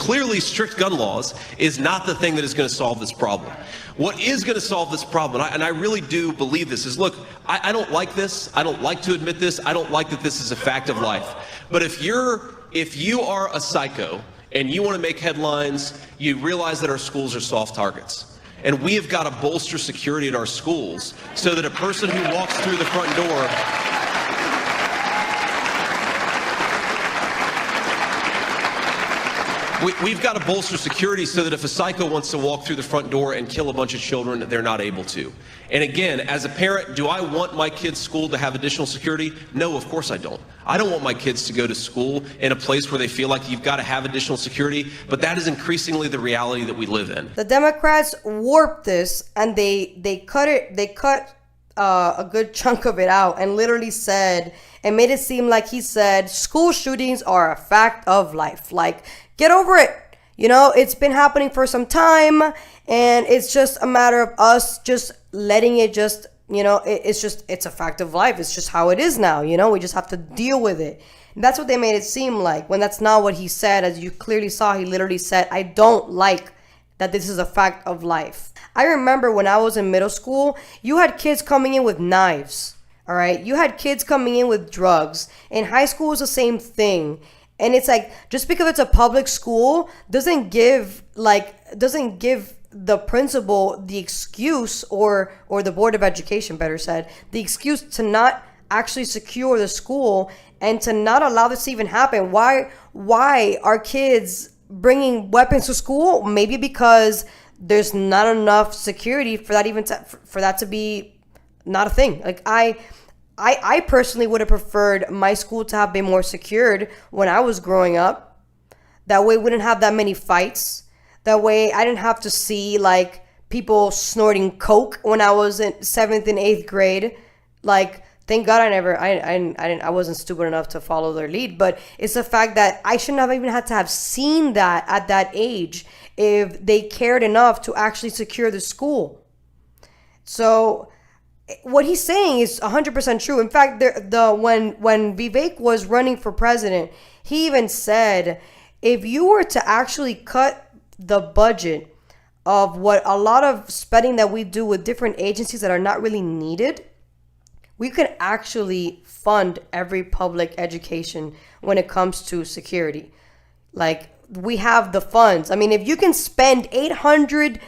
clearly strict gun laws is not the thing that is going to solve this problem. What is going to solve this problem, and I really do believe this, is, look, I don't like this. I don't like to admit this. I don't like that this is a fact of life. But if you are a psycho and you want to make headlines, you realize that our schools are soft targets. And we have got to bolster security at our schools so that a person who walks through the front door we've got to bolster security so that if a psycho wants to walk through the front door and kill a bunch of children, they're not able to. And again, as a parent, do I want my kids' school to have additional security? No, of course I don't. I don't want my kids to go to school in a place where they feel like you've got to have additional security, but that is increasingly the reality that we live in. The Democrats warped this, and they cut a good chunk of it out and literally said, and made it seem like he said, school shootings are a fact of life. Like, get over it. You know, it's been happening for some time, and it's just a matter of us just letting it just, you know, it's a fact of life. It's just how it is now. You know, we just have to deal with it. And that's what they made it seem like, when that's not what he said. As you clearly saw, he literally said, I don't like that this is a fact of life. I remember when I was in middle school, you had kids coming in with knives. All right. You had kids coming in with drugs. In high school, it's the same thing. And it's like, just because it's a public school doesn't give the principal the excuse, or the Board of Education, better said, the excuse to not actually secure the school and to not allow this to even happen. Why are kids bringing weapons to school? Maybe because there's not enough security for that for that to be not a thing. Like, I personally would have preferred my school to have been more secured when I was growing up. That way we wouldn't have that many fights. That way I didn't have to see like people snorting coke when I was in 7th and 8th grade. Like, thank God I wasn't stupid enough to follow their lead. But it's the fact that I shouldn't have even had to have seen that at that age if they cared enough to actually secure the school. So what he's saying is 100% true. In fact, when Vivek was running for president, he even said, if you were to actually cut the budget of what a lot of spending that we do with different agencies that are not really needed, we could actually fund every public education when it comes to security. Like, we have the funds. I mean, if you can spend $800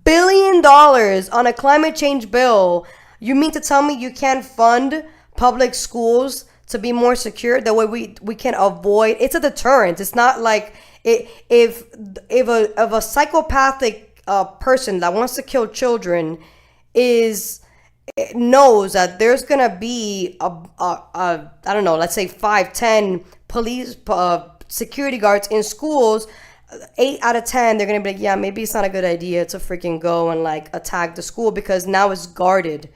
billion on a climate change bill, you mean to tell me you can't fund public schools to be more secure? That way we can avoid. It's a deterrent. It's not like if a psychopathic person that wants to kill children knows that there's gonna be a I don't know, let's say 5-10 police security guards in schools. 8 out of 10, they're gonna be like, yeah, maybe it's not a good idea to freaking go and like attack the school because now it's guarded.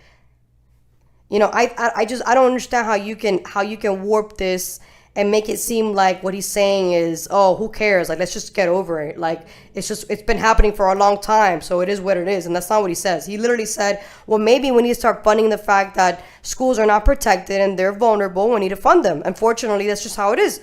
You know, I don't understand how you can warp this and make it seem like what he's saying is, oh, who cares? Like, let's just get over it. Like, it's been happening for a long time, so it is what it is. And that's not what he says. He literally said, well, maybe we need to start funding the fact that schools are not protected and they're vulnerable. We need to fund them. Unfortunately, that's just how it is.